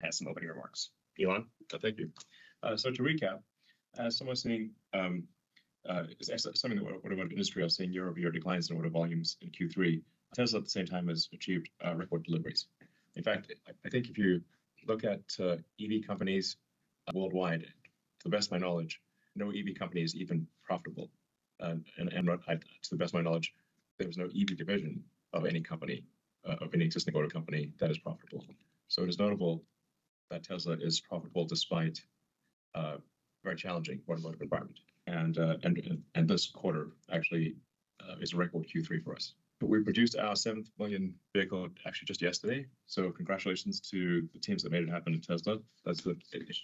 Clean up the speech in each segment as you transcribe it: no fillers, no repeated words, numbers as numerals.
has some opening remarks. Elon? Thank you. So to recap, as someone saying, something that automotive industry are seeing year-over-year declines in order volumes in Q3, Tesla at the same time has achieved record deliveries. In fact, I think if you look at EV companies worldwide, to the best of my knowledge, no EV company is even profitable. To the best of my knowledge, there was no EV division of any company, of any existing auto company that is profitable. So it is notable that Tesla is profitable despite very challenging automotive environment. And this quarter actually is a record Q3 for us. But we produced our 7th million vehicle actually just yesterday. So congratulations to the teams that made it happen at Tesla. That's a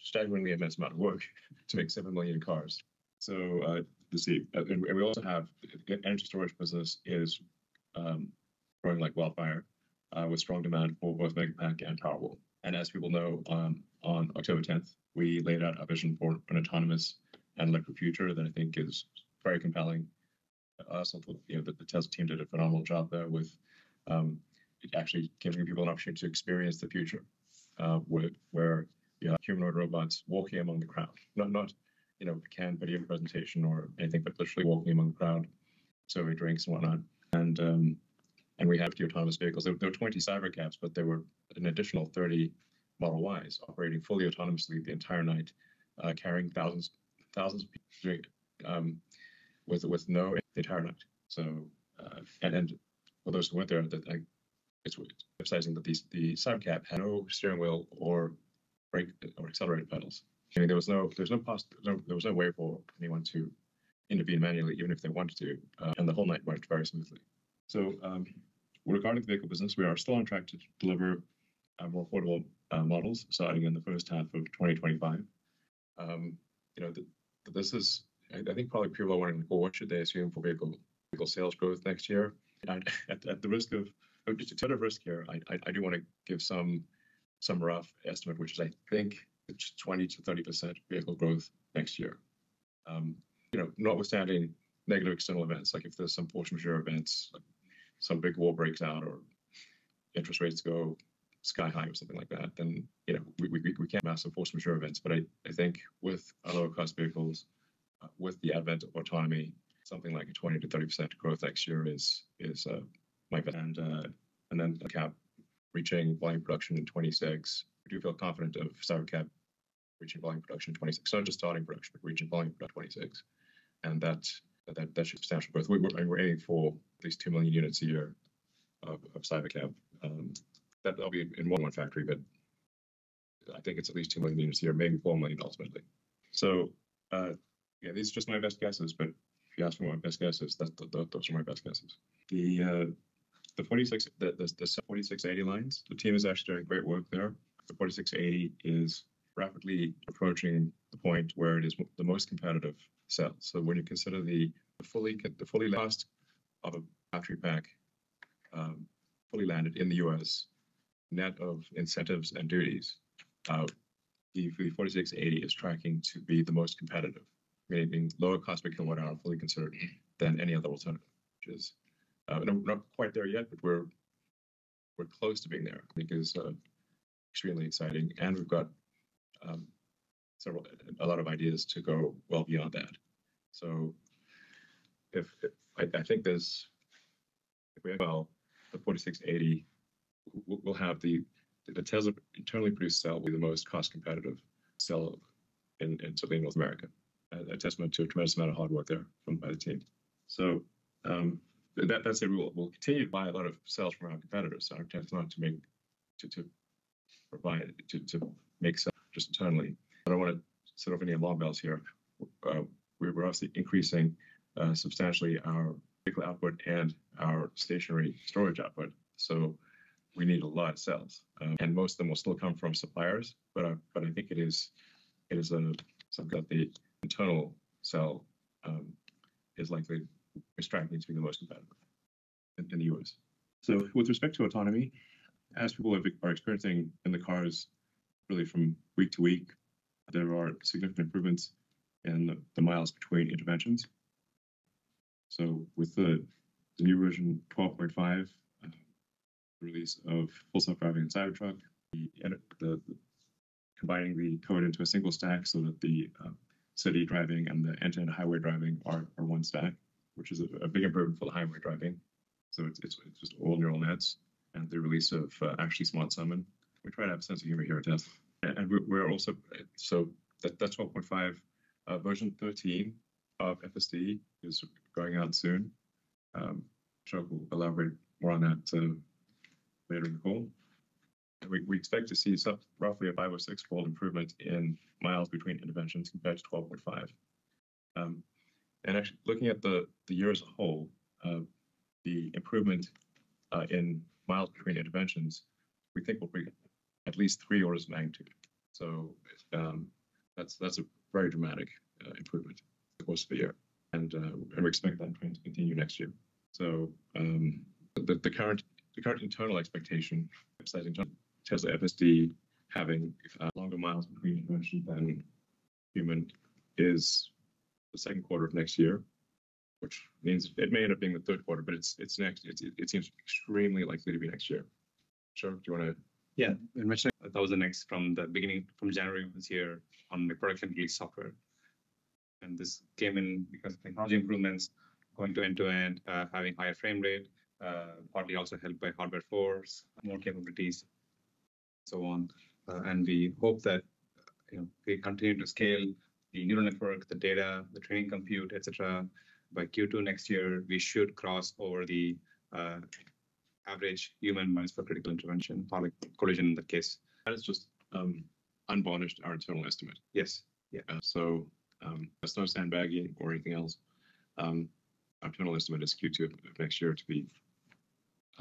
staggeringly immense amount of work to make 7 million cars. So to see, and we also have the energy storage business is growing like wildfire with strong demand for both Megapack and Powerwall. And as people know, on October 10th, we laid out a vision for an autonomous and electric future that I think is very compelling. Also, the Tesla team did a phenomenal job there with actually giving people an opportunity to experience the future, where you have humanoid robots walking among the crowd, not canned video presentation or anything, but literally walking among the crowd, serving drinks and whatnot. And we have 50 autonomous vehicles. There were 20 Cybercabs, but there were an additional 30 Model Ys operating fully autonomously the entire night, carrying thousands of people with no the entire night. So and for those who went there, it's emphasizing that the Cybercab had no steering wheel or brake or accelerator pedals. I mean, there was no way for anyone to intervene manually, even if they wanted to, and the whole night went very smoothly. So regarding the vehicle business, we are still on track to deliver more affordable models starting in the first half of 2025. This is, I think, probably people are wondering, well, what should they assume for vehicle sales growth next year? And at the risk of risk here, I do want to give some rough estimate, which is I think it's 20 to 30% vehicle growth next year. Notwithstanding negative external events, like if there's some force majeure events, like some big war breaks out or interest rates go sky high or something like that, then we can't massive force majeure events. But I think with our lower cost vehicles, with the advent of autonomy, something like a 20 to 30% growth next year is my bet. And then the cap reaching volume production in 26. We do feel confident of Cybercab reaching volume production in 26. So not just starting production, but reaching volume production in 26. And that should substantial growth. We're aiming for at least 2 million units a year of Cybercab. That'll be in more than one factory, but I think it's at least 2 million units a year, maybe 4 million ultimately. So these are just my best guesses. But if you ask me what my best guesses, those are my best guesses. The 4680 lines, the team is actually doing great work there. The 4680 is rapidly approaching the point where it is the most competitive cell. So when you consider the fully cost of a battery pack fully landed in the US, net of incentives and duties, the 4680 is tracking to be the most competitive, meaning lower cost per kilowatt hour fully considered than any other alternative, which is we're not quite there yet, but we're close to being there. I think is extremely exciting, and we've got a lot of ideas to go well beyond that. So I think if we have the 4680, we'll have the Tesla internally produced cell will be the most cost competitive cell in certainly North America. A testament to a tremendous amount of hard work there by the team. So that's a rule. We'll continue to buy a lot of cells from our competitors. Our intent is not to make cells just internally. I don't want to set off any alarm bells here. We're obviously increasing substantially our vehicle output and our stationary storage output. So we need a lot of cells, and most of them will still come from suppliers. But I think it is something that the internal cell is likely tracking to be the most competitive in the US. So with respect to autonomy, as people are experiencing in the cars, really from week to week, there are significant improvements in the miles between interventions. So with the new version 12.5, release of Full Self-Driving in Cybertruck, the combining the code into a single stack so that the city driving and the end-to-end highway driving are one stack, which is a big improvement for the highway driving. So it's just all neural nets and the release of actually Smart Summon. We try to have a sense of humor here at Tesla. And we're also, so that's 12.5. Version 13 of FSD is going out soon. Chuck will elaborate more on that later in the call. And we expect to see roughly a 5 or 6-fold improvement in miles between interventions compared to 12.5. And actually, looking at the year as a whole, the improvement in miles between interventions, we think will be at least 3 orders of magnitude. So that's a very dramatic improvement in the course of the year, and we expect that trend to continue next year. So the current internal expectation, citing Tesla FSD having longer miles between intervention than human, is the second quarter of next year, which means it may end up being the third quarter, but it's next. It seems extremely likely to be next year. Sure, do you want to? Yeah, in which 1,000x from the beginning, from January of this year on the production release software. And this came in because of technology improvements, going to end-to-end, having higher frame rate, partly also helped by hardware force, more capabilities, so on. And we hope that we continue to scale the neural network, the data, the training compute, etc. By Q2 next year, we should cross over the average human miles for critical intervention, or like collision in that case. That is just unvarnished our internal estimate. Yes. Yeah. So there's no sandbagging or anything else. Our internal estimate is Q2 of next year to be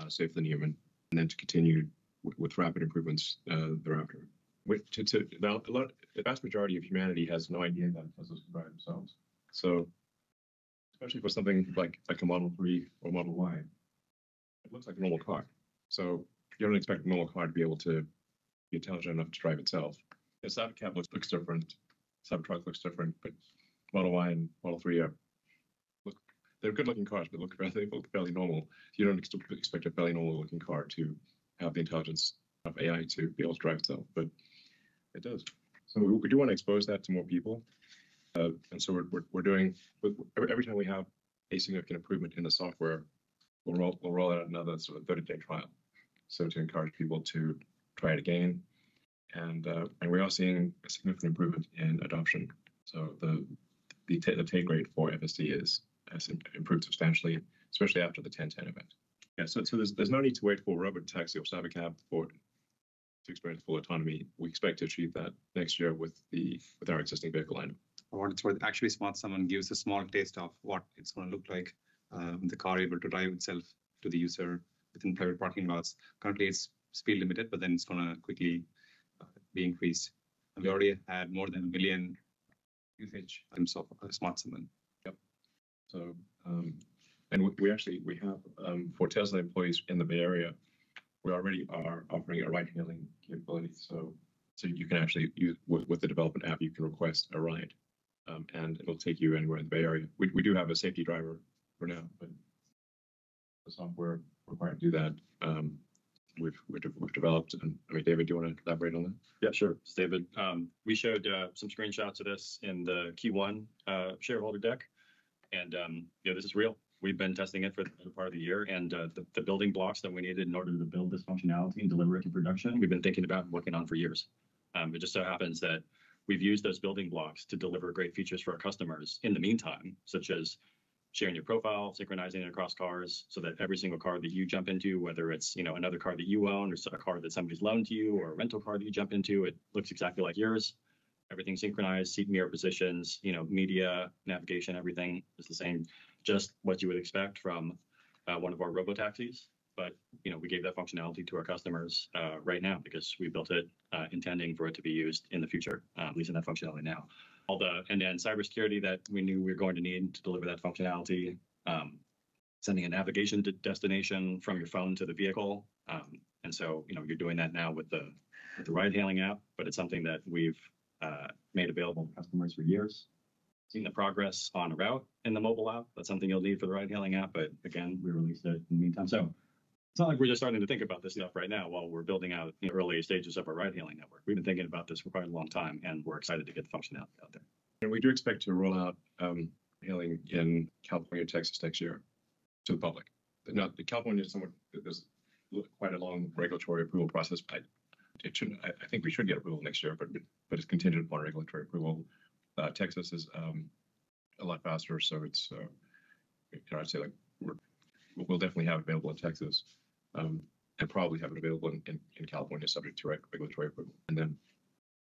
safer than human, and then to continue with rapid improvements thereafter. The vast majority of humanity has no idea that Teslas can drive themselves. So, especially for something like a Model 3 or Model Y, it looks like a normal car. So you don't expect a normal car to be able to be intelligent enough to drive itself. The SUPERCUT looks different. Cybertruck looks different, but Model Y and Model 3 they're good-looking cars, but they look fairly normal. You don't expect a fairly normal-looking car to have the intelligence of AI to be able to drive itself, but it does. So we do want to expose that to more people, and so we're doing. Every time we have a significant improvement in the software, we'll roll out another sort of 30-day trial, so to encourage people to try it again, and we are seeing a significant improvement in adoption. So the take rate for FSD has improved substantially, especially after the 1010 event. Yeah, so there's no need to wait for robotaxi or cybercab to experience full autonomy. We expect to achieve that next year with our existing vehicle lineup. For what it's worth, actually, Smart Summon gives a small taste of what it's going to look like. The car able to drive itself to the user within private parking lots. Currently, it's speed limited, but then it's going to quickly be increased. And we already had more than 1 million usage of Smart Summon. Yep. So, and we have for Tesla employees in the Bay Area, we already are offering a ride-hailing capability. So you can actually use with the development app, you can request a ride, and it'll take you anywhere in the Bay Area. We do have a safety driver for now, but the software required to do that, we've developed. And I mean, David, do you want to elaborate on that? Yeah, sure. It's David. We showed some screenshots of this in the Q1 shareholder deck, and this is real. We've been testing it for the part of the year, and the building blocks that we needed in order to build this functionality and deliver it to production, we've been thinking about and working on for years. It just so happens that we've used those building blocks to deliver great features for our customers in the meantime, such as sharing your profile, synchronizing it across cars, so that every single car that you jump into, whether it's another car that you own or a car that somebody's loaned to you or a rental car that you jump into, it looks exactly like yours. Everything synchronized, seat mirror positions, media, navigation, everything is the same. Just what you would expect from one of our robotaxis. But we gave that functionality to our customers right now because we built it intending for it to be used in the future, at least in that functionality now. All the end-to-end cybersecurity that we knew we were going to need to deliver that functionality, sending a navigation destination from your phone to the vehicle. And so you're doing that now with the ride-hailing app, but it's something that we've made available to customers for years. Seen the progress on a route in the mobile app. That's something you'll need for the ride-hailing app, but again, we released it in the meantime. So It's not like we're just starting to think about this stuff right now while we're building out the early stages of our ride-hailing network. We've been thinking about this for quite a long time, and we're excited to get the functionality out there. And we do expect to roll out hailing in California, Texas next year to the public. Now, the California is somewhat, there's quite a long regulatory approval process, but it shouldn't. I think we should get approval next year, but it's contingent upon regulatory approval. Texas is a lot faster, so it's I'd say like we'll definitely have it available in Texas, and probably have it available in California, subject to regulatory approval, and then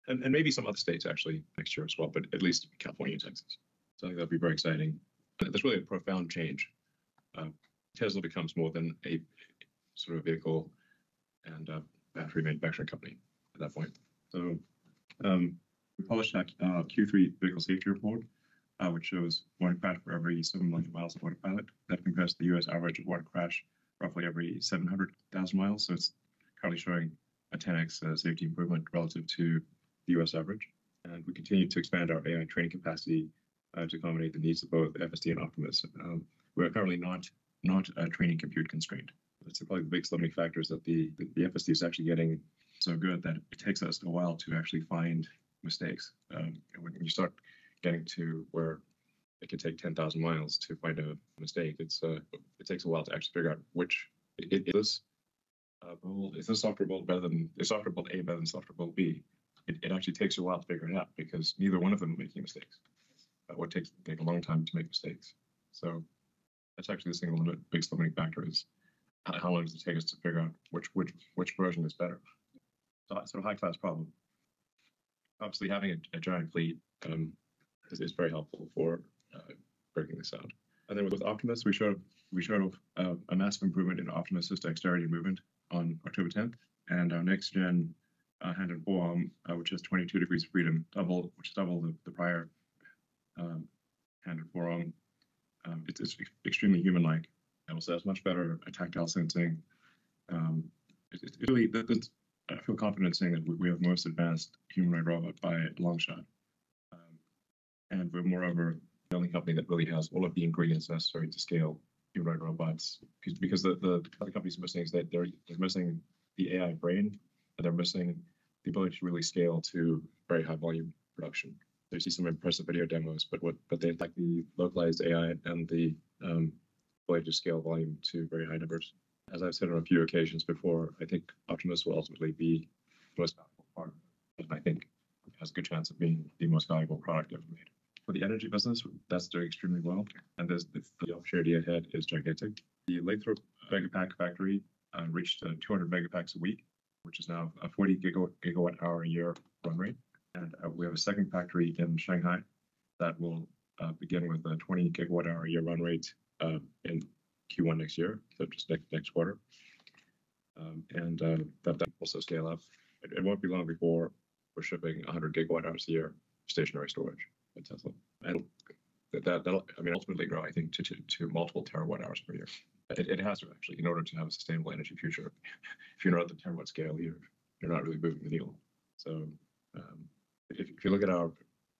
and maybe some other states actually next year as well, but at least California and Texas. So I think that'd be very exciting. That's really a profound change. Tesla becomes more than a sort of vehicle and battery manufacturing company at that point. So we published our Q3 vehicle safety report, which shows one crash for every 7 million miles of autopilot. That compares to the US average of one crash roughly every 700,000 miles. So it's currently showing a 10x safety improvement relative to the US average. And we continue to expand our AI training capacity to accommodate the needs of both FSD and Optimus. We're currently not training compute constrained. That's probably the biggest limiting factor, is that the FSD is actually getting so good that it takes us a while to actually find mistakes. And when you start getting to where it can take 10,000 miles to find a mistake, it takes a while to actually figure out which is this software build better than software build A better than software build B. It actually takes you a while to figure it out because neither one of them are making mistakes. What take a long time to make mistakes. So that's actually the single biggest limiting factor, is how long does it take us to figure out which version is better. So it's a high class problem. Obviously, having a giant fleet is very helpful for breaking this out. And then with Optimus, we showed a massive improvement in Optimus's dexterity and movement on October 10th, and our next gen hand and forearm, which has 22 degrees of freedom, which is double the prior hand and forearm. It's extremely human-like. It also has much better tactile sensing. It's really, I feel confident saying that we have the most advanced humanoid robot by a long shot. And we're moreover the only company that really has all of the ingredients necessary to scale humanoid robots. Because the other companies are missing is that they're missing the AI brain, and they're missing the ability to really scale to very high volume production. So you see some impressive video demos, but they lack the localized AI and the ability to scale volume to very high numbers. As I've said on a few occasions before, I think Optimus will ultimately be the most valuable part, and I think it has a good chance of being the most valuable product ever made. For the energy business, that's doing extremely well, and the opportunity ahead is gigantic. The Lathrop Megapack factory reached 200 megapacks a week, which is now a 40 gigawatt hour a year run rate. And we have a second factory in Shanghai that will begin with a 20 gigawatt hour a year run rate in Q1 next year, so just next quarter. And that will also scale up. It won't be long before we're shipping 100 gigawatt hours a year stationary storage at Tesla. And that'll, ultimately grow, I think, to multiple terawatt hours per year. It has to actually, in order to have a sustainable energy future. If you're not at the terawatt scale, you're not really moving the needle. So if you look at our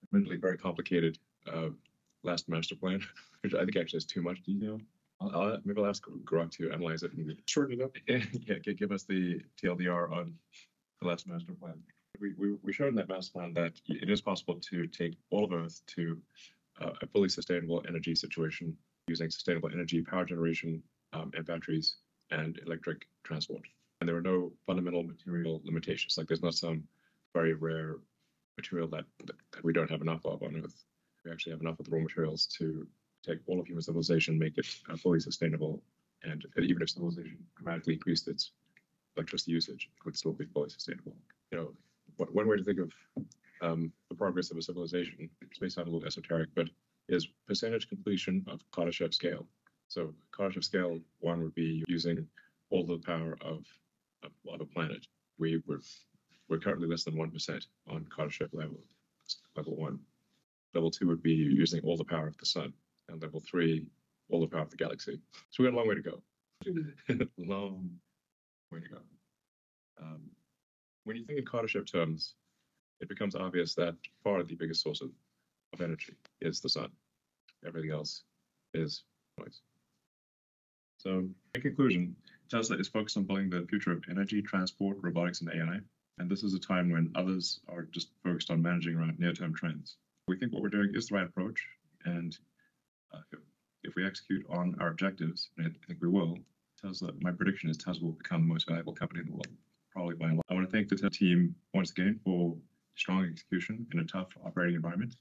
admittedly very complicated last master plan, which I think actually has too much detail, maybe I'll ask Grok to analyze it and shorten it up. Yeah, give us the TLDR on the last master plan. We showed in that master plan that it is possible to take all of Earth to a fully sustainable energy situation using sustainable energy, power generation, and batteries and electric transport. And there are no fundamental material limitations. Like there's not some very rare material that we don't have enough of on Earth. We actually have enough of the raw materials to take all of human civilization, make it fully sustainable, and even if civilization dramatically increased its electricity usage, it would still be fully sustainable. One way to think of the progress of a civilization, which may sound a little esoteric, but is percentage completion of Kardashev scale. So Kardashev scale 1 would be using all the power of a planet. We're currently less than 1% on Kardashev level 1. Level 2 would be using all the power of the sun, and level 3, all the power of the galaxy. So we got a long way to go. Long way to go. When you think in Kardashev terms, it becomes obvious that far the biggest source of energy is the sun. Everything else is noise. So in conclusion, Tesla is focused on building the future of energy, transport, robotics, and AI. And this is a time when others are just focused on managing around near-term trends. We think what we're doing is the right approach. And if we execute on our objectives, and I think we will, Tesla, my prediction is Tesla will become the most valuable company in the world, probably by a lot. I want to thank the Tesla team once again for strong execution in a tough operating environment.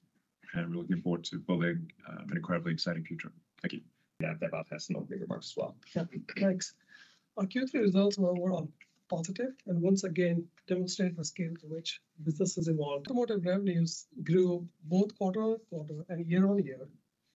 And we're looking forward to building an incredibly exciting future. Thank you. Yeah, Vaibhav has some opening remarks as well. Yeah, thanks. Our Q3 results were overall positive and once again demonstrate the scale to which business has evolved. Automotive revenues grew both quarter-on-quarter and year-on-year.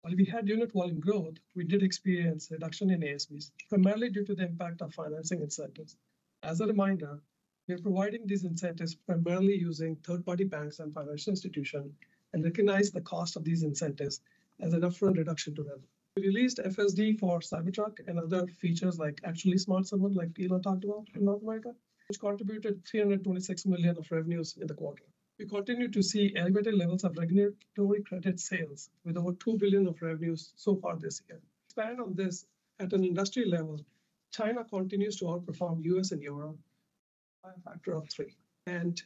While we had unit volume growth, we did experience a reduction in ASPs, primarily due to the impact of financing incentives. As a reminder, we are providing these incentives primarily using third-party banks and financial institutions and recognize the cost of these incentives as an upfront reduction to revenue. We released FSD for Cybertruck and other features like Actually Smart Summon, like Elon talked about in North America, which contributed $326 million of revenues in the quarter. We continue to see elevated levels of regulatory credit sales with over $2 billion of revenues so far this year. Expand on this at an industry level, China continues to outperform US and Europe by a factor of 3. And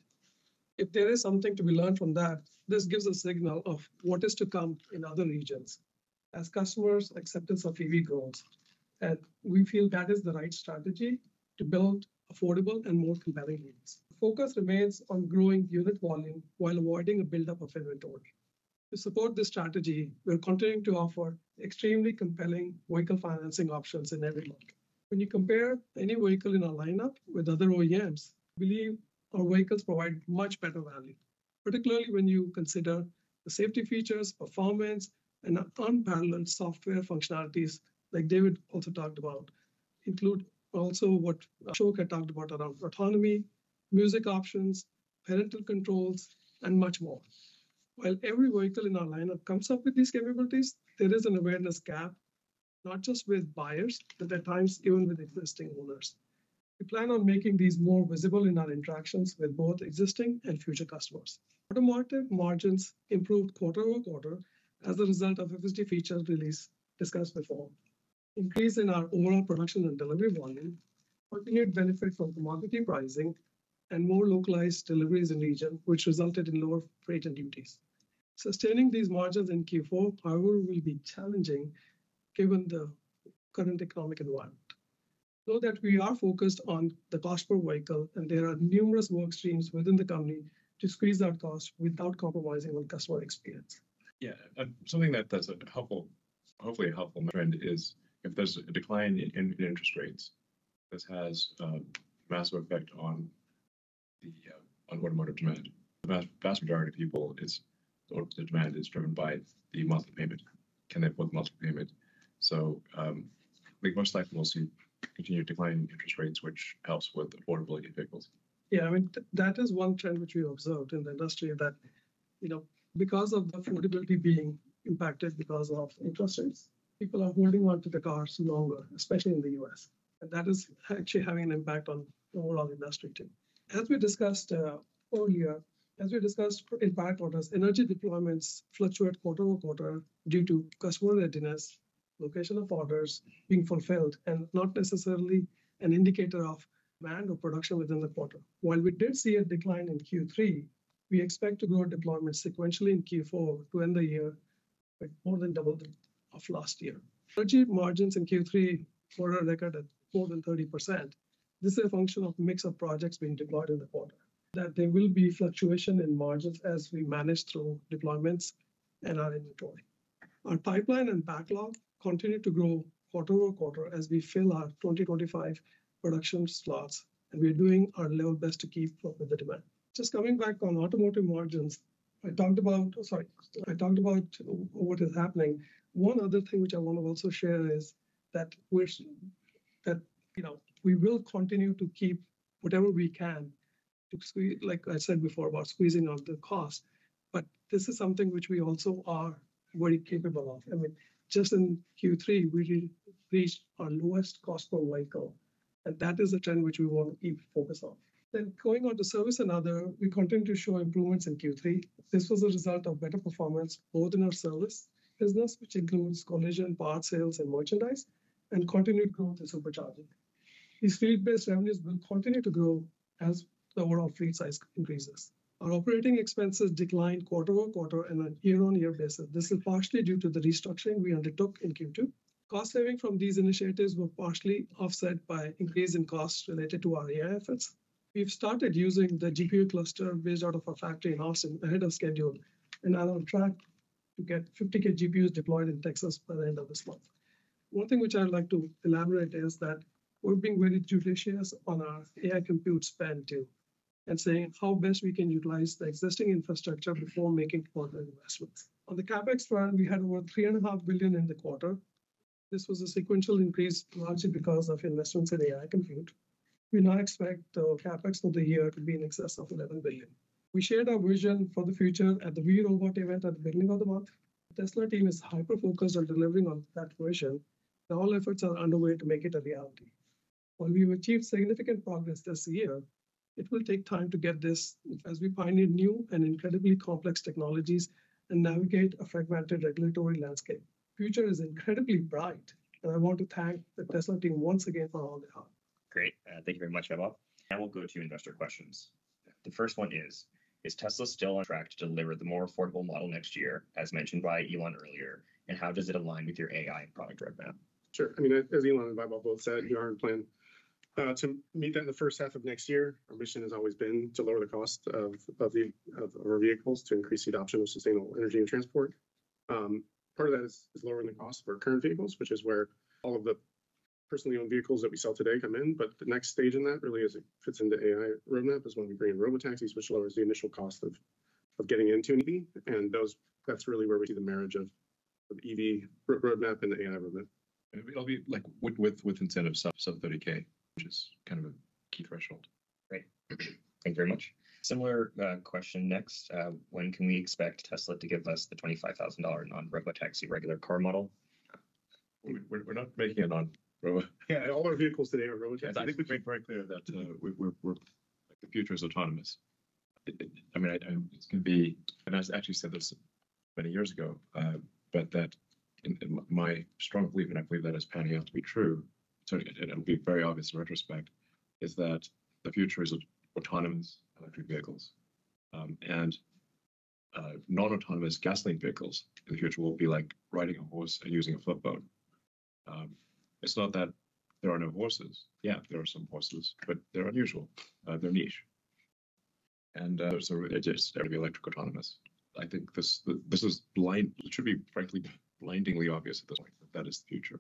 if there is something to be learned from that, this gives a signal of what is to come in other regions as customers' acceptance of EV grows. And we feel that is the right strategy to build affordable and more compelling EVs. The focus remains on growing unit volume while avoiding a buildup of inventory. To support this strategy, we're continuing to offer extremely compelling vehicle financing options in every market. When you compare any vehicle in our lineup with other OEMs, we believe our vehicles provide much better value, particularly when you consider the safety features, performance, and unparalleled software functionalities like David also talked about, include also what Ashok had talked about around autonomy, music options, parental controls, and much more. While every vehicle in our lineup comes up with these capabilities, there is an awareness gap, not just with buyers, but at times even with existing owners. We plan on making these more visible in our interactions with both existing and future customers. Automotive margins improved quarter-over-quarter as a result of FSD feature release discussed before. Increase in our overall production and delivery volume, continued benefit from commodity pricing, and more localized deliveries in region, which resulted in lower freight and duties. Sustaining these margins in Q4, however, will be challenging given the current economic environment. Know that we are focused on the cost per vehicle, and there are numerous work streams within the company to squeeze out costs without compromising on customer experience. Yeah, something that's hopefully a helpful trend is if there's a decline in interest rates, this has a massive effect on the on automotive demand. The vast majority of people the demand is driven by the monthly payment. Can they afford the monthly payment? So we most likely will see continued decline in interest rates, which helps with affordability of vehicles. Yeah, I mean, that is one trend which we observed in the industry that, because of the affordability being impacted because of interest rates, people are holding on to the cars longer, especially in the US. And that is actually having an impact on the overall industry too. As we discussed earlier, in prior quarters, energy deployments fluctuate quarter-over-quarter due to customer readiness, location of orders being fulfilled, and not necessarily an indicator of demand or production within the quarter. While we did see a decline in Q3, we expect to grow deployments sequentially in Q4 to end the year with more than double of last year. Energy margins in Q3 were a record at more than 30%. This is a function of mix of projects being deployed in the quarter. That there will be fluctuation in margins as we manage through deployments and our inventory. Our pipeline and backlog continue to grow quarter-over-quarter as we fill our 2025 production slots, and we're doing our level best to keep up with the demand. Just coming back on automotive margins, I talked about what is happening. One other thing which I want to also share is that we will continue to keep whatever we can to squeeze, like I said before, about squeezing out the cost. But this is something which we also are very capable of. I mean, just in Q3, we reached our lowest cost per vehicle. And that is a trend which we want to keep focus on. Then going on to service and other, we continue to show improvements in Q3. This was a result of better performance, both in our service business, which includes collision, part sales, and merchandise, and continued growth in supercharging. These fleet-based revenues will continue to grow as the overall fleet size increases. Our operating expenses declined quarter-over-quarter and on a year-on-year basis. This is partially due to the restructuring we undertook in Q2. Cost saving from these initiatives were partially offset by increase in costs related to our AI efforts. We've started using the GPU cluster based out of our factory in Austin ahead of schedule and are on track to get 50K GPUs deployed in Texas by the end of this month. One thing which I'd like to elaborate is that we're being very judicious on our AI compute spend too, and saying how best we can utilize the existing infrastructure before making further investments. On the CapEx front, we had over $3.5 billion in the quarter. This was a sequential increase largely because of investments in AI compute. We now expect the CapEx for the year to be in excess of $11 billion. We shared our vision for the future at the We Robot event at the beginning of the month. The Tesla team is hyper-focused on delivering on that vision, and all efforts are underway to make it a reality. While we've achieved significant progress this year, it will take time to get this as we pioneer new and incredibly complex technologies and navigate a fragmented regulatory landscape. Future is incredibly bright, and I want to thank the Tesla team once again for all their hard work. Great. Thank you very much, Vaibhav. Now we'll go to investor questions. The first one is Tesla still on track to deliver the more affordable model next year, as mentioned by Elon earlier? And how does it align with your AI product roadmap? Sure. I mean, as Elon and Vaibhav both said, we are on plan to meet that in the first half of next year. Our mission has always been to lower the cost of our vehicles to increase the adoption of sustainable energy and transport. Part of that is lowering the cost of our current vehicles, which is where all of the personally owned vehicles that we sell today come in. But the next stage in that really, as it fits into AI roadmap, is when we bring in robotaxis, which lowers the initial cost of getting into an EV. And that's really where we see the marriage of EV roadmap and the AI roadmap. It'll be like with incentives sub 30K, which is kind of a key threshold. Great. Thank you very much. Similar question next. When can we expect Tesla to give us the $25,000 non-robotaxi regular car model? We're not making it on robo. Yeah, all our vehicles today are robotaxis. I think we made very clear that we're like the future is autonomous. I mean, it's going to be, and I actually said this many years ago, but that in my strong belief, and I believe that is panning out to be true, so it'll be very obvious in retrospect, is that the future is autonomous electric vehicles, and non-autonomous gasoline vehicles in the future will be like riding a horse and using a flip boat. It's not that there are no horses. Yeah, there are some horses, but they're unusual. They're niche, and so they're just be electric autonomous. I think this is blind. It should be frankly blindingly obvious at this point that is the future.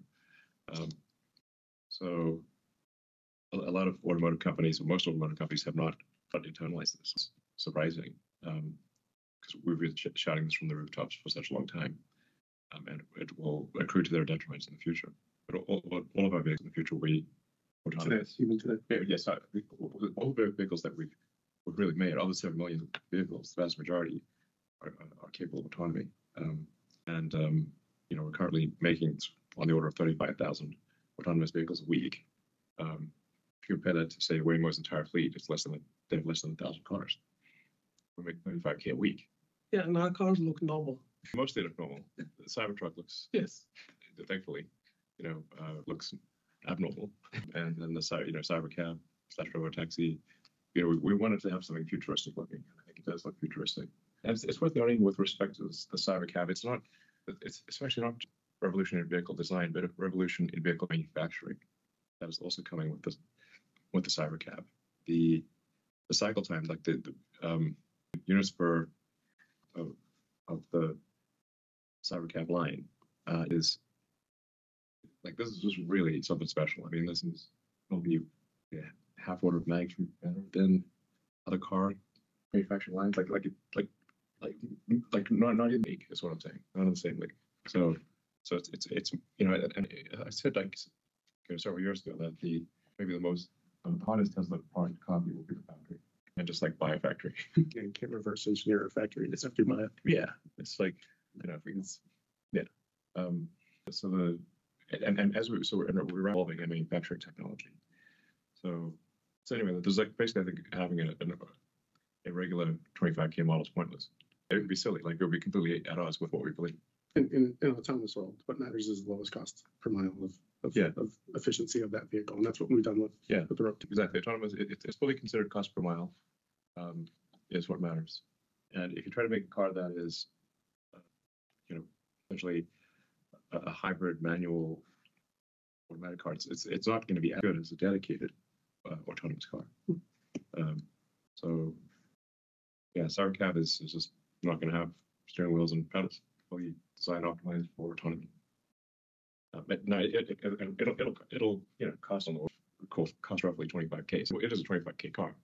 So a lot of automotive companies, or most automotive companies, have not internalized this. It's surprising, because we've been shouting this from the rooftops for such a long time, and it will accrue to their detriment in the future. But all of our vehicles in the future will be autonomous. Even today. Yes, all the vehicles that we've really made, all the 7 million vehicles, the vast majority are capable of autonomy. We're currently making on the order of 35,000 autonomous vehicles a week. If you compare that to, say, Waymo's entire fleet, they have less than 1,000 cars. We make 35K a week. Yeah, and our cars look normal. Mostly look normal. The Cybertruck looks, yes, thankfully, looks abnormal. And then the Cybercab / robotaxi, we wanted to have something futuristic looking. I think it does look futuristic. And it's worth noting with respect to the Cybercab, it's actually not revolution in vehicle design, but a revolution in vehicle manufacturing that is also coming with the Cybercab. The cycle time, like the units per of the Cybercab line is like, this is really something special. I mean, this is going to be half order of magnitude better than other car manufacturing lines. Like not even league is what I'm saying. Not in the same league. So it's and I said like several years ago that maybe the most hottest Tesla product copy will be the factory, and just like buy a factory. You can't reverse engineer a factory. It's have to buy it. Yeah, it's like it's so we're evolving in manufacturing technology. So anyway, there's like basically I think having a regular 25K model is pointless. It would be silly. Like it would be completely at odds with what we believe. in an autonomous world, what matters is the lowest cost per mile of efficiency of that vehicle, and that's what we've done with the road. Exactly. Autonomous, it's fully considered cost per mile is what matters. And if you try to make a car that is, essentially a hybrid manual automatic car, it's not going to be as good as a dedicated autonomous car. So yeah, SUPERCUT is just not going to have steering wheels and pedals. Fully designed optimized for autonomy. But no, it'll cost on the order, cost roughly 25K. So it is a 25K car,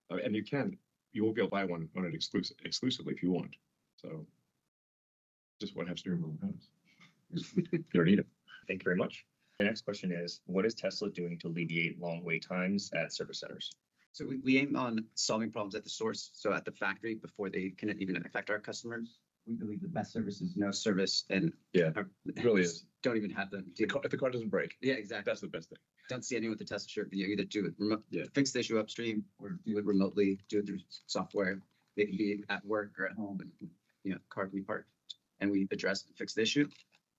and you won't be able to buy one on it exclusively if you want. So just won't have steering wheel and pedals. You don't need it. Thank you very much. The next question is, what is Tesla doing to alleviate long wait times at service centers? So we aim on solving problems at the source, so at the factory, before they can even affect our customers. We believe the best service is no service, and it really is. Don't even have them. If the car doesn't break, Yeah, exactly. that's the best thing. Don't see anyone with the Tesla shirt. Either do it fix the issue upstream, or do it remotely, do it through software. They can be at work or at home, and car can be parked, and we address and fix the issue.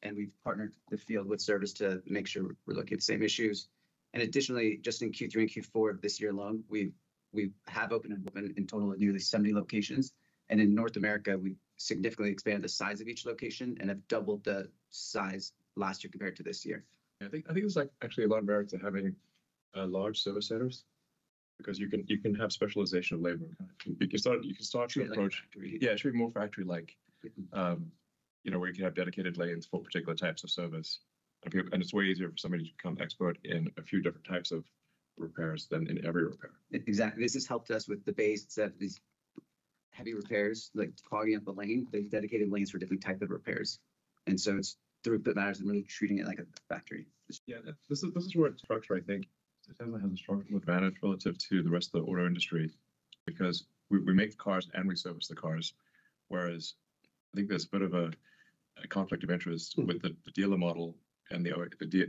And we've partnered the field with service to make sure we're looking at the same issues. And additionally, just in Q3 and Q4 of this year alone, we have opened in total at nearly 70 locations. And in North America, we significantly expanded the size of each location and have doubled the size last year compared to this year. I think there's actually a lot of merit to having large service centers, because you can have specialization of labor. You can start to approach. It should be more factory-like. Where you can have dedicated lanes for particular types of service, and it's way easier for somebody to become expert in a few different types of repairs than in every repair. Exactly. This has helped us with the base instead of these heavy repairs, like clogging up the lane. There's dedicated lanes for different type of repairs, and so it's throughput matters and really treating it like a factory. Yeah, this is where it's structured. I think Tesla has a structural advantage relative to the rest of the auto industry, because we make the cars and we service the cars, whereas I think there's a bit of a conflict of interest with the dealer model and the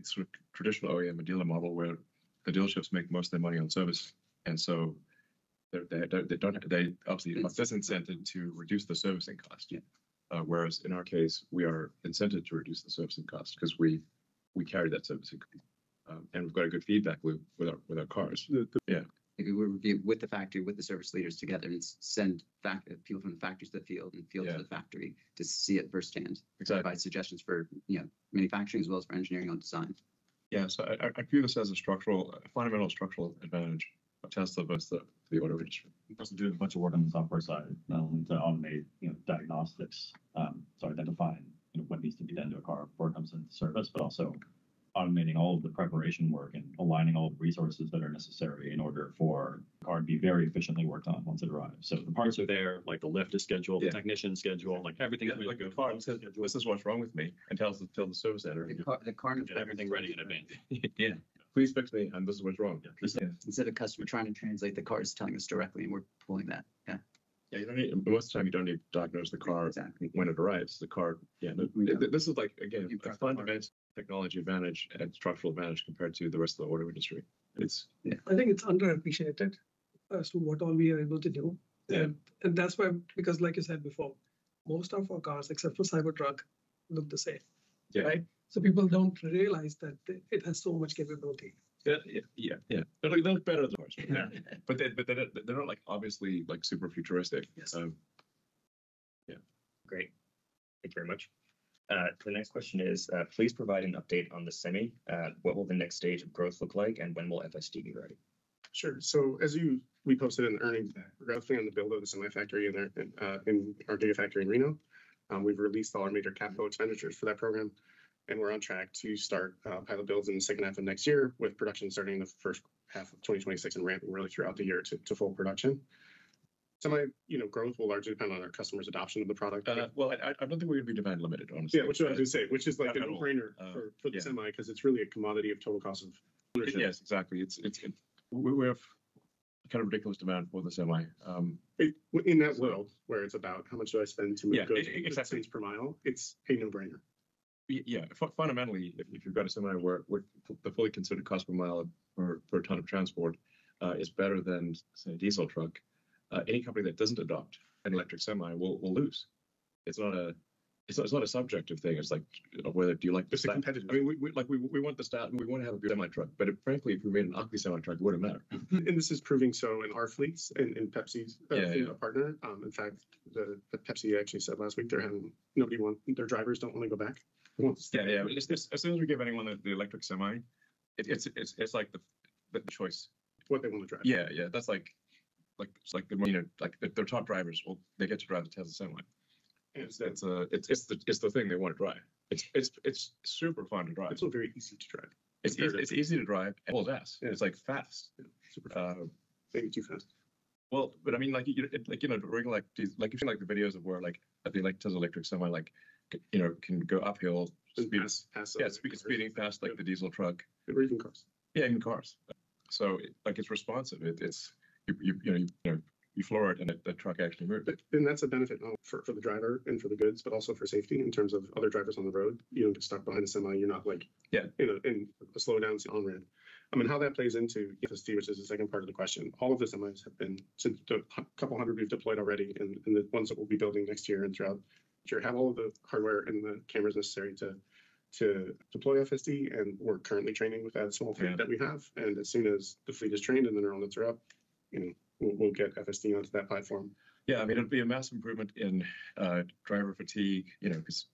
sort of traditional OEM and dealer model, where the dealerships make most of their money on service, and so they obviously are disincented to reduce the servicing cost. Whereas in our case, we are incented to reduce the servicing cost because we carry that servicing cost, and we've got a good feedback loop with our cars. We review with the factory, with the service leaders together, and send people from the factories to the field and field to the factory to see it firsthand. Exactly. Provide suggestions for manufacturing as well as for engineering on design. Yeah, so I view this as a fundamental structural advantage of Tesla versus the auto industry. We also do a bunch of work on the software side, not only to automate diagnostics, so identifying what needs to be done to a car before it comes into service, but also automating all of the preparation work and aligning all the resources that are necessary in order for the car to be very efficiently worked on once it arrives. So The parts are there, like the lift is scheduled, the technician schedule, like everything. Like the car says, this is what's wrong with me, and tells the service center. The car Get everything ready in advance. Yeah, please fix me, and this is what's wrong. Instead of customer trying to translate, the car is telling us directly, and we're pulling that. Yeah, you don't need, most of the time you don't need to diagnose the car when it arrives. The car, this is again, a fundamental technology advantage and structural advantage compared to the rest of the auto industry. I think it's underappreciated as to what all we are able to do. And that's why, because like you said before, most of our cars, except for Cybertruck, look the same. Right? So people don't realize that it has so much capability. Yeah. They look better than ours. But they're not obviously super futuristic. Yes. Great. Thank you very much. The next question is, please provide an update on the Semi. What will the next stage of growth look like, and when will FSD be ready? Sure. So as we posted in the earnings, we're roughly on the build of the semi factory in our Gigafactory in Reno. We've released all our major capital expenditures for that program, and we're on track to start pilot builds in the second half of next year, with production starting in the first half of 2026 and ramping really throughout the year to full production. Semi, growth will largely depend on our customers' adoption of the product. Well, I don't think we're going to be demand limited, honestly. Yeah, which I was going to say, which is like a Not at all. no-brainer for the Semi, because it's really a commodity of total cost of ownership. Yes, exactly. We have kind of ridiculous demand for the Semi. In that world where it's about how much do I spend to move goods exactly. cents per mile, it's a no-brainer. Yeah, fundamentally, if you've got a Semi where the fully considered cost per mile per ton of transport is better than, say, a diesel truck, any company that doesn't adopt an electric Semi will lose. It's not it's not a subjective thing. It's like whether do you like the It's a stat. competitive. I mean, we want the stat and we want to have a good semi truck. But frankly, if we made an ugly semi truck, it wouldn't matter. And this is proving so in our fleets and in Pepsi's fleet, Yeah. a partner. In fact, the Pepsi actually said last week their drivers don't want to go back. They want to stay. Yeah. As soon as we give anyone the electric semi, it's like the choice. What they want to drive. Yeah. That's like the like their top drivers. Well, they get to drive the Tesla semi. It's the thing they want to drive. It's super fun to drive. It's also very easy to drive. It's easy to drive. And well, fast. Yeah. It's like fast. Yeah, super fast. Maybe too fast. Well, but I mean, like during like you've seen like the videos of where like the Tesla electric semi can go uphill, speeding past like the diesel truck. Or even cars. Yeah, even cars. So it's responsive. It's you floor it and the truck actually moves. And that's a benefit not for the driver and for the goods, but also for safety in terms of other drivers on the road. You don't get stuck behind a semi. You're not like in a slowdown on ramp. I mean, how that plays into FSD, which is the second part of the question. All of the semis have been, since the couple hundred we've deployed already, and the ones that we'll be building next year and throughout the year have all of the hardware and the cameras necessary to deploy FSD. And we're currently training with that small fleet that we have. And as soon as the fleet is trained and the neural nets are up, we'll get FSD onto that platform. Yeah, I mean, it'll be a massive improvement in driver fatigue, because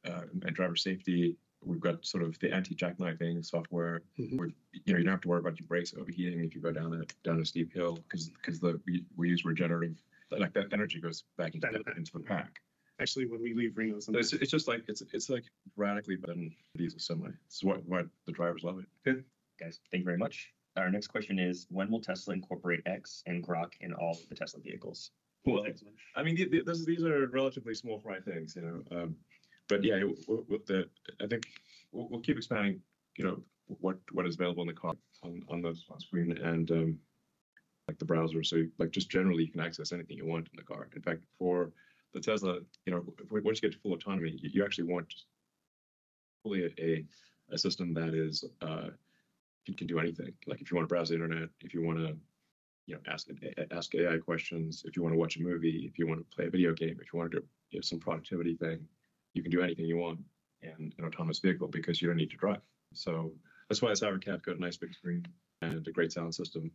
and driver safety. We've got sort of the anti-jackknifing software. Mm-hmm. You don't have to worry about your brakes overheating if you go down a steep hill because we use regenerative, like that energy goes back into the pack. Actually, when we leave Reno, it's just like it's like radically better than diesel semi. It's why the drivers love it. Good, guys. Thank you very much. Our next question is: when will Tesla incorporate X and Grok in all of the Tesla vehicles? Well, I mean, these are relatively small fry things, But yeah, I think we'll keep expanding, what is available in the car on the screen and like the browser. So like just generally, you can access anything you want in the car. In fact, for the Tesla, once you get to full autonomy, you actually want fully a system that is can do anything. Like if you want to browse the internet, if you want to ask AI questions, if you want to watch a movie, if you want to play a video game, if you want to do some productivity thing, you can do anything you want in an autonomous vehicle because you don't need to drive. So that's why SUPERCUT got a nice big screen and a great sound system.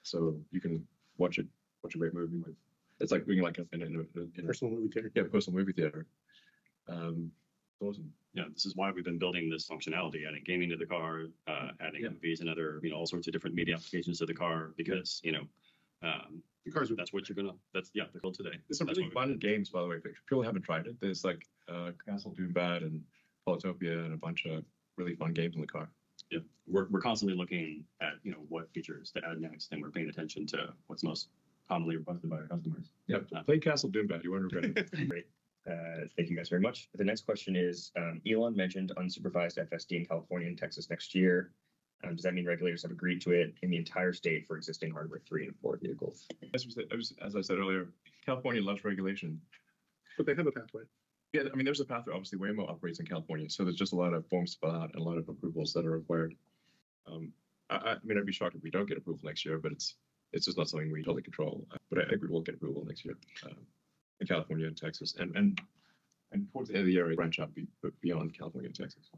So you can watch a great movie with. It's like being like in a personal movie theater. Yeah, personal movie theater. Awesome. Yeah, this is why we've been building this functionality, adding gaming to the car, adding movies and other, all sorts of different media applications to the car because, the cars are, that's what you're that's the goal today. There's some really fun games, by the way. If people haven't tried it, there's like Castle Doombad and Polytopia and a bunch of really fun games in the car. Yeah, we're constantly looking at, what features to add next, and we're paying attention to what's most commonly requested by our customers. Yeah, play Castle Doombad. You won't regret it. Great. Thank you guys very much. The next question is, Elon mentioned unsupervised FSD in California and Texas next year. Does that mean regulators have agreed to it in the entire state for existing hardware 3 and 4 vehicles? As I said earlier, California loves regulation. But they have a pathway. Yeah, I mean, there's a pathway. Obviously, Waymo operates in California, so there's just a lot of forms to fill out and a lot of approvals that are required. I mean, I'd be shocked if we don't get approval next year, but it's just not something we totally control. But I think we will get approval next year in California and Texas, and towards the end of the year, I branch out beyond California and Texas.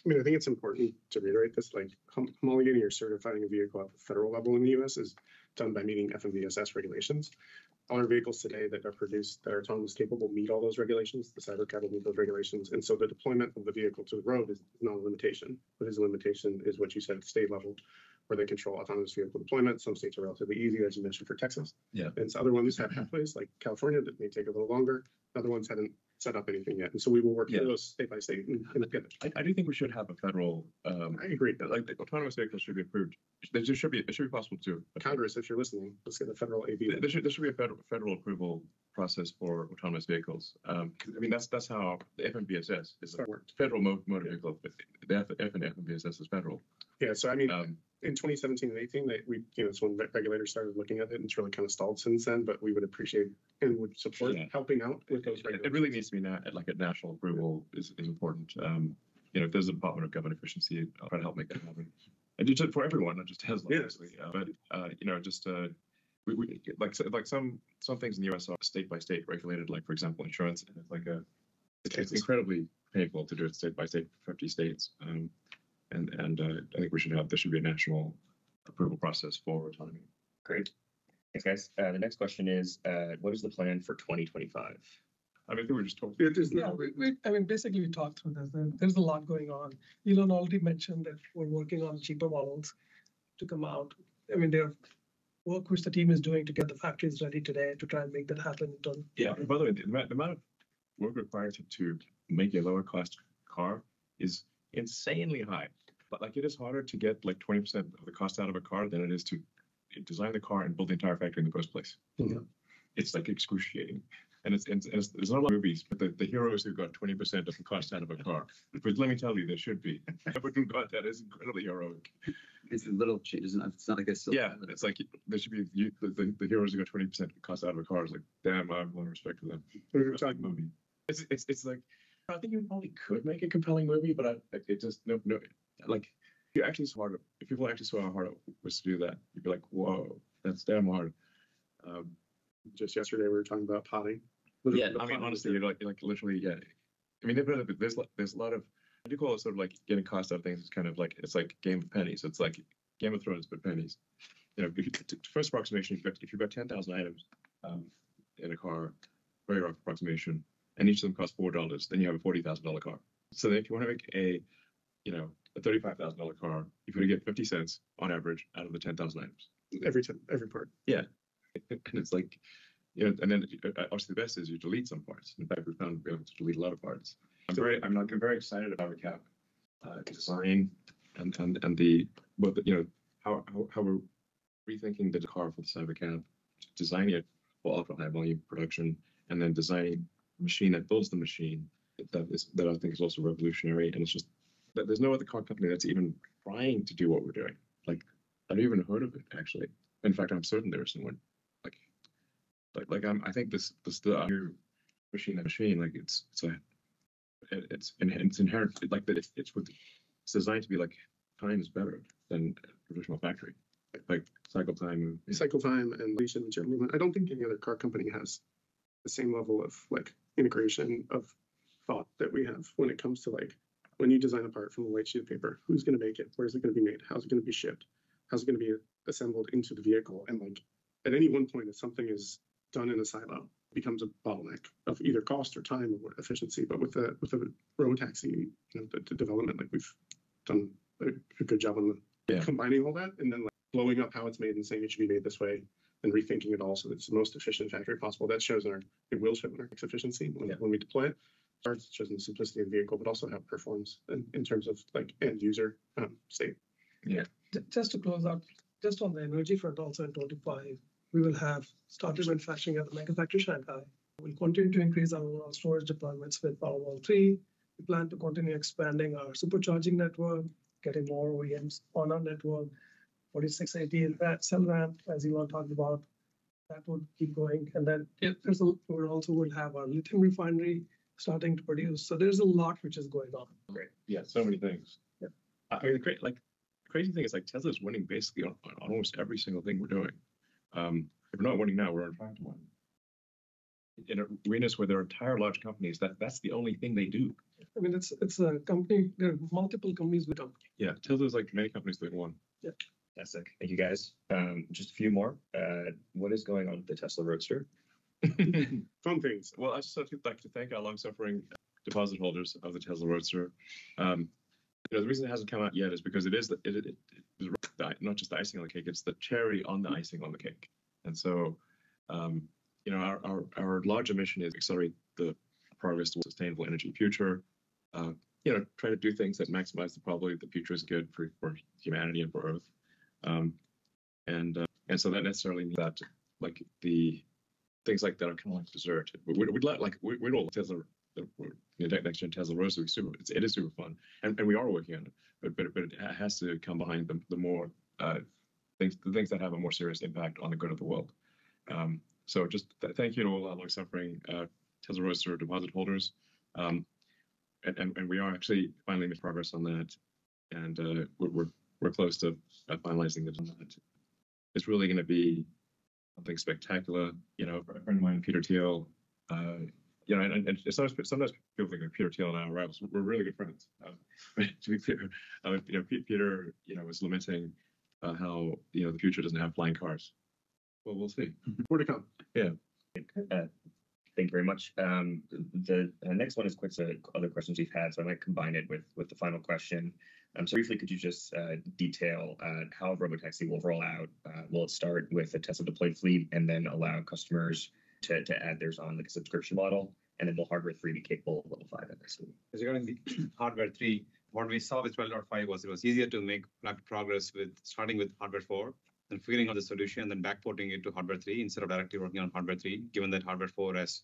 I mean, I think it's important to reiterate this, like homologating or certifying a vehicle at the federal level in the US is done by meeting FMVSS regulations. All our vehicles today that are produced that are autonomous capable meet all those regulations. The SUPERCUT will meet those regulations. And so the deployment of the vehicle to the road is not a limitation. What is a limitation is what you said at the state level, where they control autonomous vehicle deployment. Some states are relatively easy, as you mentioned, for Texas. Yeah. And so other ones have pathways, like California, that may take a little longer. Other ones haven't set up anything yet. And so we will work through those state by state and get it. I do think we should have a federal. I agree. Like the autonomous vehicles should be approved. It should be possible to. Congress, if you're listening, let's get a federal AV. There should be a federal approval process for autonomous vehicles. I mean, that's how the FMVSS is a federal motor vehicle. But the FMVSS is federal. Yeah. So I mean, in 2017 and 18, it's when regulators started looking at it, and it's really kind of stalled since then. But we would appreciate and would support helping out with those regulations. It really needs to be like a national approval is important. If there's a Department of Government Efficiency, I'll try to help make that happen. And do it for everyone, not just Tesla, obviously. We like some things in the US are state by state regulated, like for example insurance, and it's like It's incredibly painful to do it state by state, 50 states. I think there should be a national approval process for autonomy. Great. Thanks, guys. The next question is, what is the plan for 2025? I mean, I think we just talked. I mean, basically, we talked through this. There's a lot going on. Elon already mentioned that we're working on cheaper models to come out. I mean, there's work which the team is doing to get the factories ready today to try and make that happen. Yeah. By the way, the amount of work required to make a lower cost car is insanely high. But like, it is harder to get like 20% of the cost out of a car than it is to design the car and build the entire factory in the first place. Yeah. It's like excruciating. And there's not a lot of movies, but the heroes who got 20% of the cost out of a car. But let me tell you, there should be. Everyone who got that is incredibly heroic. It's a little change. It's not like a silver. Yeah, it's like there should be the heroes who got 20% of the cost out of a car. It's like, damn, I have a lot of respect for them. Movie. It's like, I think you probably could make a compelling movie, but it just no. Like, if people actually saw how hard it was to do that, you'd be like, whoa, that's damn hard. Just yesterday, we were talking about potting. Yeah, I mean, honestly, you're like literally, yeah. I mean, there's a lot of, I do call it sort of like getting cost out of things. It's kind of like, it's like Game of Pennies. It's like Game of Thrones, but pennies. You know, first approximation, if you've got 10,000 items in a car, very rough approximation, and each of them costs $4, then you have a $40,000 car. So if you want to make a $35,000 car, you've got to get 50 cents on average out of the 10,000 items. Every part. Yeah. And it's like, you know, and then obviously the best is you delete some parts. In fact, we found we're able to delete a lot of parts. I'm very excited about the cab design and the, but you know, how we're rethinking the car for the side of the cab, designing it for ultra high volume production, and then designing a machine that builds the machine that I think is also revolutionary. And it's just that there's no other car company that's even trying to do what we're doing. Like, I've never even heard of it actually. In fact, I'm certain there is someone. I think this the machine like it's inherent, like that it's designed to be like times better than a traditional factory, like cycle time And leash material movement. I don't think any other car company has the same level of like integration of thought that we have when it comes to like, when you design a part from a white sheet of paper, who's going to make it? Where is it going to be made? How's it going to be shipped? How's it going to be assembled into the vehicle? And like, at any one point, if something is done in a silo, it becomes a bottleneck of either cost or time or efficiency. But with a road taxi, you know, the development, like we've done a good job on combining all that, and then like blowing up how it's made and saying it should be made this way, and rethinking it all so that it's the most efficient factory possible. That shows it will show in our efficiency when we deploy it. It shows in the simplicity of the vehicle, but also how it performs in terms of like end user state. Yeah. Just to close out, just on the energy front, also in 25, we will have started manufacturing at the Megafactory Shanghai. We'll continue to increase our overall storage deployments with Powerwall 3. We plan to continue expanding our supercharging network, getting more OEMs on our network. 4680 cell ramp, as Elon talked about, that would keep going. And then we also will have our lithium refinery starting to produce. So there's a lot which is going on. Great. Yeah, so many things. Yeah. I mean, the crazy thing is like Tesla's winning basically on almost every single thing we're doing. If we're not winning now, we're on track to win. In arenas where there are entire large companies, that's the only thing they do. I mean, it's a company. There are multiple companies with them. Yeah, Tesla's like many companies doing one. Yeah. Fantastic. Thank you, guys. Just a few more. What is going on with the Tesla Roadster? Fun things. Well, I just like to thank our long-suffering deposit holders of the Tesla Roadster. You know, the reason it hasn't come out yet is because it is not just the icing on the cake; it's the cherry on the icing on the cake. And so, you know, our larger mission is accelerate the progress towards a sustainable energy future. You know, try to do things that maximize the probability that the future is good for humanity and for Earth. And so that necessarily means that like the things like that are kind of like dessert. We'd all Tesla. The next gen Tesla Roadster it is super fun, and we are working on it. But it has to come behind the more things that have a more serious impact on the good of the world. So just thank you to all our long-suffering Tesla Roadster deposit holders, and we are actually finally making progress on that, and we're close to finalizing it. It's really going to be something spectacular. You know, a friend of mine, Peter Thiel, you know, and sometimes people think that Peter Thiel and I are rivals. We're really good friends. But to be clear, you know, Peter, you know, was lamenting how, you know, the future doesn't have flying cars. Well, we'll see. More to come. Yeah. Thank you very much. The next one is quite other questions we've had, so I might combine it with the final question. So briefly, could you just detail how Robotaxi will roll out? Will it start with a Tesla deployed fleet and then allow customers to add theirs on like a subscription model? And then will hardware 3 be capable of level 5 FSD? Regarding the hardware 3, what we saw with 12.5 was it was easier to make rapid progress with starting with hardware 4 and figuring out the solution, then backporting it to hardware 3 instead of directly working on hardware 3, given that hardware 4 has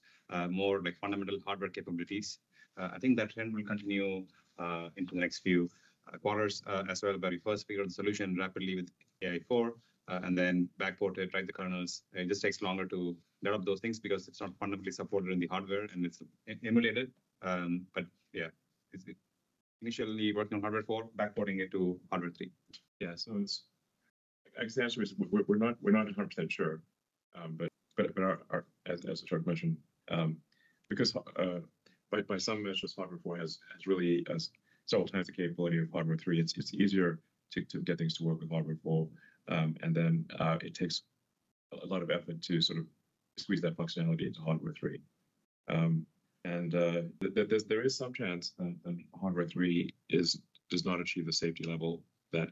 more like fundamental hardware capabilities. I think that trend will continue into the next few quarters as well, where we first figure out the solution rapidly with AI4 and then backport it, write the kernels. It just takes longer to develop those things because it's not fundamentally supported in the hardware and it's emulated. But yeah, it's initially working on hardware 4, backporting it to hardware 3. Yeah, so it's, I guess the answer is we're not 100% sure, but our as Ashok mentioned, because by some measures hardware 4 has really several times the capability of hardware 3. It's easier to get things to work with hardware 4, and then it takes a lot of effort to sort of squeeze that functionality into hardware 3. And there is some chance that hardware 3 does not achieve the safety level that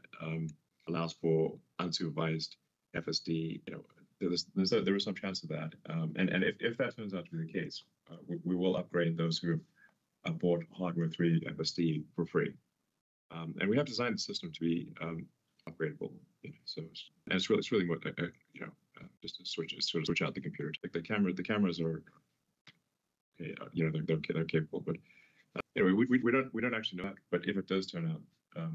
allows for unsupervised FSD. You know, there is some chance of that. And if that turns out to be the case, we will upgrade those who have bought hardware 3 FSD for free. And we have designed the system to be upgradable. You know, so it's really what you know, just to switch out the computer. Like the cameras are okay, you know, they're capable. But anyway, we don't actually know that. But if it does turn out,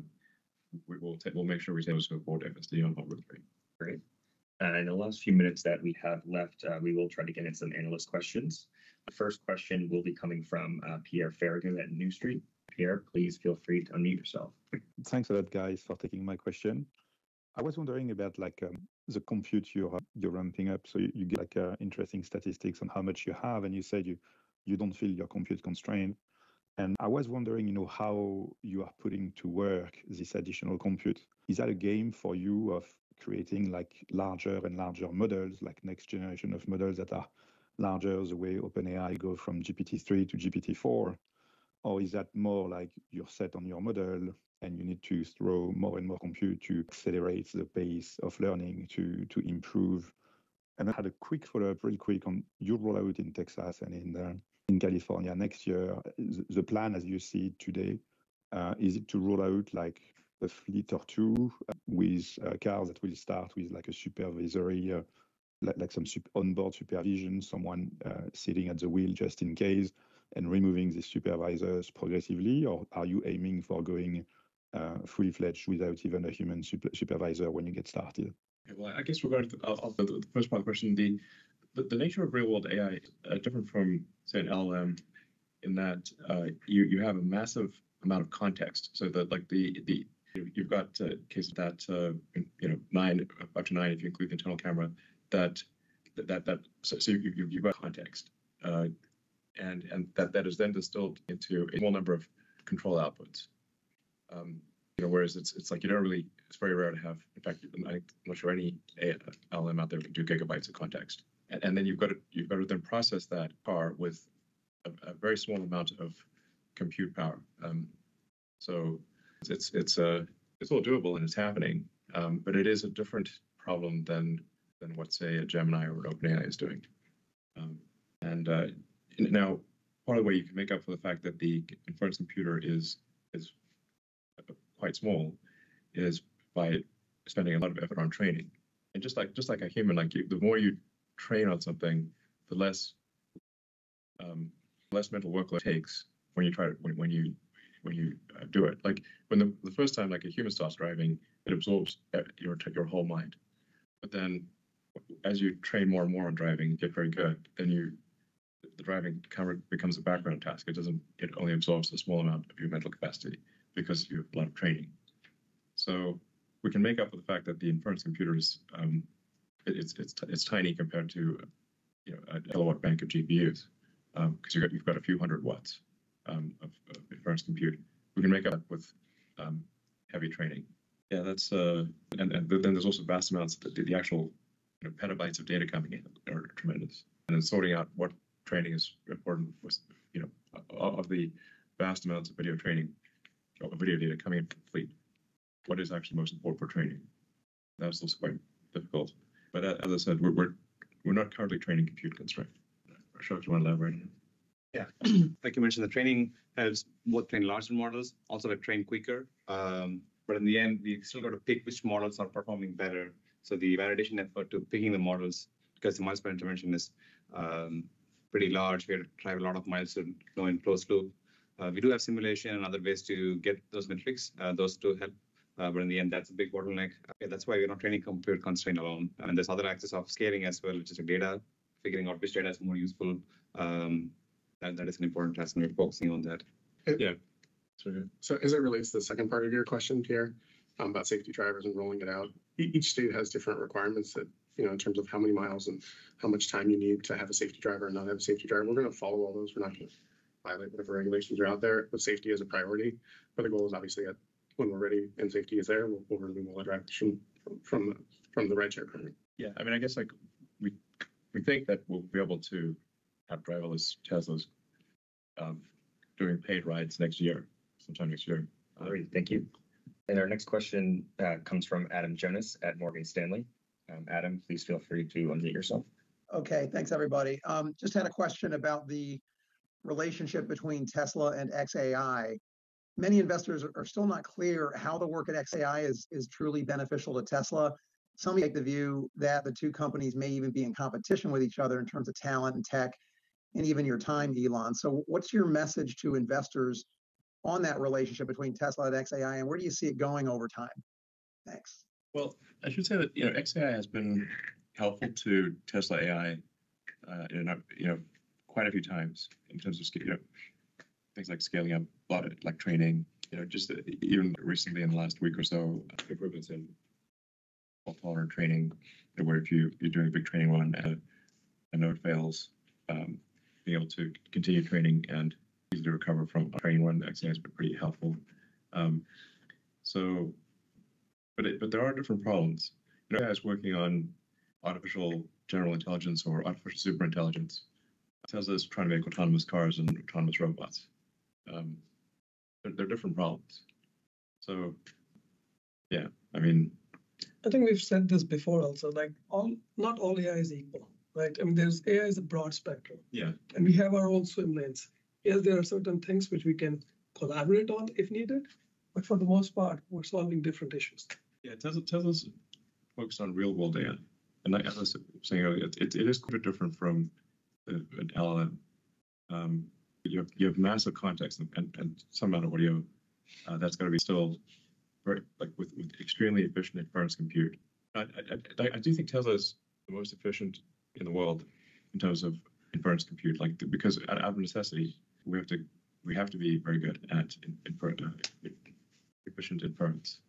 we'll make sure we take those who have bought FSD on hardware 3. Great. In the last few minutes that we have left, we will try to get in some analyst questions. The first question will be coming from Pierre Farragut at New Street. Pierre, please feel free to unmute yourself. Thanks a lot, guys, for taking my question. I was wondering about like the compute you're ramping up. So you get like interesting statistics on how much you have, and you said you don't feel your compute constrained. And I was wondering, you know, how you are putting to work this additional compute. Is that a game for you of creating like larger and larger models, like next generation of models that are larger, the way OpenAI go from GPT-3 to GPT-4? Or is that more like you're set on your model and you need to throw more and more compute to accelerate the pace of learning to improve? And I had a quick follow-up real quick on your rollout in Texas and in California next year. The plan as you see it today, is it to roll out like a fleet or two with cars that will start with like a supervisory, like some onboard supervision, someone sitting at the wheel just in case, and removing the supervisors progressively? Or are you aiming for going fully fledged without even a human supervisor when you get started? Okay, well, I guess regarding the first part of the question, the nature of real-world AI is different from, say, an LLM in that you have a massive amount of context. So that like you've got cases that you know, 9 up to 9 if you include the internal camera, so you've got context, and that is then distilled into a small number of control outputs. You know, whereas it's like it's very rare to have. In fact, I'm not sure any LLM out there can do gigabytes of context. And then you've got to then process that car with a very small amount of compute power. So it's all doable and it's happening, but it is a different problem than what, say, a Gemini or an OpenAI is doing. And now part of the way you can make up for the fact that the inference computer is quite small is by spending a lot of effort on training. And just like a human, like the more you train on something, the less mental workload it takes when you try to when you do it. Like when the first time like a human starts driving, it absorbs your whole mind. But then as you train more and more on driving, get very good, then the driving becomes a background task. It only absorbs a small amount of your mental capacity because you have a lot of training. So we can make up for the fact that the inference computer is it's tiny compared to, you know, a kilowatt bank of GPUs. because you've got a few hundred watts of inference compute. We can make up with heavy training. Yeah, that's and then there's also vast amounts of the actual petabytes of data coming in are tremendous. And then sorting out what training is important was of the vast amounts of video training or video data coming in from the fleet, what is actually most important for training? That's also quite difficult. But as I said, we're not currently training compute constrained. Ashok, do you want to elaborate? Yeah, like you mentioned, the training helps both train larger models, also to train quicker. But in the end, we still got to pick which models are performing better. So the validation effort to picking the models, because the miles per intervention is pretty large, we have to drive a lot of miles to know in closed loop. We do have simulation and other ways to get those metrics, those to help. But in the end, that's a big bottleneck. That's why we're not training compute constraint alone. And there's other axis of scaling as well, which is the data, figuring out which data is more useful. That is an important task, and we're focusing on that. Yeah. So as it relates to the second part of your question, Pierre, about safety drivers and rolling it out, each state has different requirements that, in terms of how many miles and how much time you need to have a safety driver and not have a safety driver. We're going to follow all those. We're not going to violate whatever regulations are out there, but safety is a priority. But the goal is obviously when we're ready and safety is there, we'll remove all the drivers from the rideshare program. Yeah, I mean, I guess like we think that we'll be able to have driverless Teslas doing paid rides next year, sometime next year. Great, thank you. And our next question comes from Adam Jonas at Morgan Stanley. Adam, please feel free to unmute yourself. Okay, thanks everybody. Just had a question about the relationship between Tesla and xAI. Many investors are still not clear how the work at xAI is truly beneficial to Tesla. Some take the view that the two companies may even be in competition with each other in terms of talent and tech, and even your time, Elon. So what's your message to investors on that relationship between Tesla and xAI, and where do you see it going over time? Thanks. Well, I should say that xAI has been helpful to Tesla AI, quite a few times in terms of things like scaling up a lot of like training. Just even recently in the last week or so, improvements in fault-tolerant training, where if you're doing a big training run and a node fails, being able to continue training and easily recover from a training run, xAI has been pretty helpful. But there are different problems. AI is working on artificial general intelligence or artificial superintelligence. Tesla is trying to make autonomous cars and autonomous robots. They're different problems. So, yeah, I mean, I think we've said this before also, like not all AI is equal, right? I mean, AI is a broad spectrum. Yeah. And we have our own swim lanes. Yes, there are certain things which we can collaborate on if needed, but for the most part, we're solving different issues. Yeah, Tesla's focused on real world AI. And like I was saying earlier, it is quite a bit different from an LLM. You have massive context and some amount of audio that's going to be still very with extremely efficient inference compute. I do think Tesla is the most efficient in the world in terms of inference compute, because out of necessity we have to be very good at efficient inference.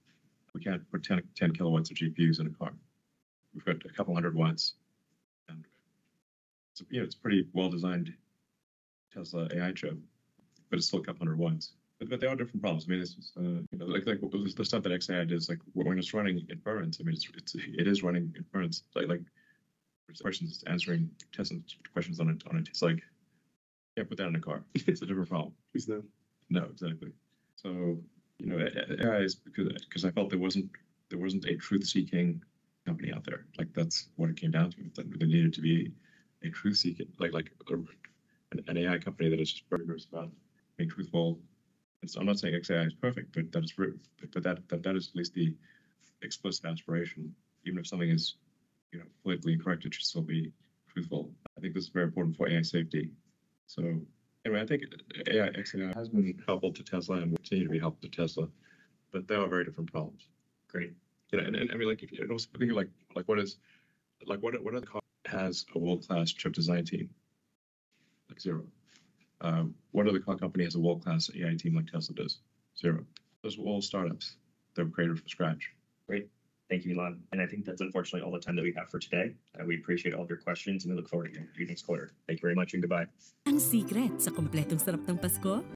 We can't put 10 kilowatts of GPUs in a car. We've got a couple hundred watts, and it's pretty well designed Tesla AI chip, but it's still a couple hundred watts. But there are different problems. I mean, it's just, like the stuff that xAI does, like when it's running inference. I mean, it is running inference. Like questions, answering Tesla questions on it. It's like, can't put that in a car. It's a different problem. Please no. No, exactly. So AI is because I felt there wasn't a truth-seeking company out there. Like that's what it came down to. That there needed to be a truth-seeking, an AI company that is just very about being truthful. I'm not saying xAI is perfect, but that is that is at least the explicit aspiration. Even if something is politically incorrect, it should still be truthful. I think this is very important for AI safety. So anyway, I think xAI has been helpful to Tesla and will continue to be helpful to Tesla, but there are very different problems. Great. And I mean, like if you also think what other car has a world-class chip design team? Like zero. What other car company has a world-class AI team like Tesla does? Zero. Those are all startups that were created from scratch. Great. Thank you, Elon. And I think that's unfortunately all the time that we have for today. We appreciate all of your questions and we look forward to hearing you next quarter. Thank you very much and goodbye. Ang secret sa kompletong sarap ng Pasko?